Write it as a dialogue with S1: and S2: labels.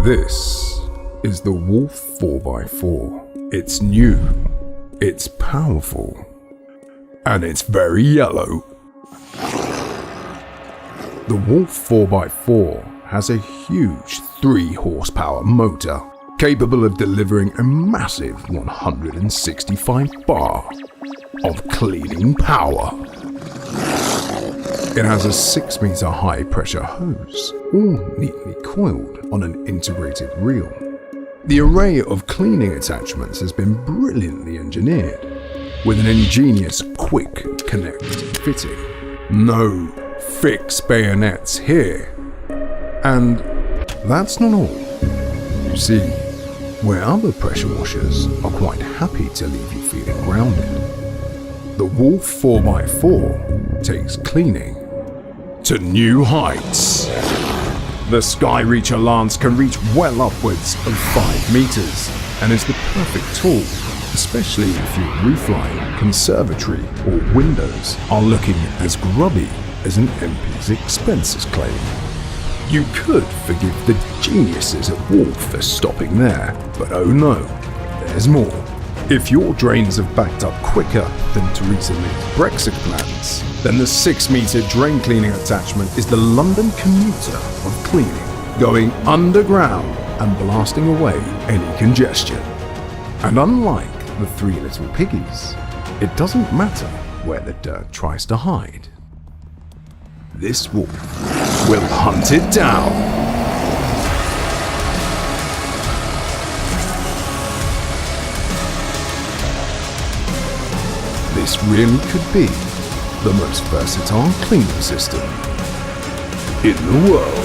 S1: This is the Wolf 4x4. It's new, it's powerful, and it's very yellow. The Wolf 4x4 has a huge 3 horsepower motor capable of delivering a massive 165 bar of cleaning power. It has a 6 meter high pressure hose, all neatly coiled on an integrated reel. The array of cleaning attachments has been brilliantly engineered, with an ingenious quick connect fitting. No fixed bayonets here. And that's not all. You see, where other pressure washers are quite happy to leave you feeling grounded, the Wolf 4x4 takes cleaning to new heights. The Skyreacher Lance can reach well upwards of 5 meters and is the perfect tool, especially if your roofline, conservatory or windows are looking as grubby as an MP's expenses claim. You could forgive the geniuses at Wolf for stopping there, but oh no, there's more. If your drains have backed up quicker than Theresa May's Brexit plans, then the 6 meter drain cleaning attachment is the London commuter of cleaning, going underground and blasting away any congestion. And unlike the 3 little piggies, it doesn't matter where the dirt tries to hide. This wolf will hunt it down. This really could be the most versatile cleaning system in the world.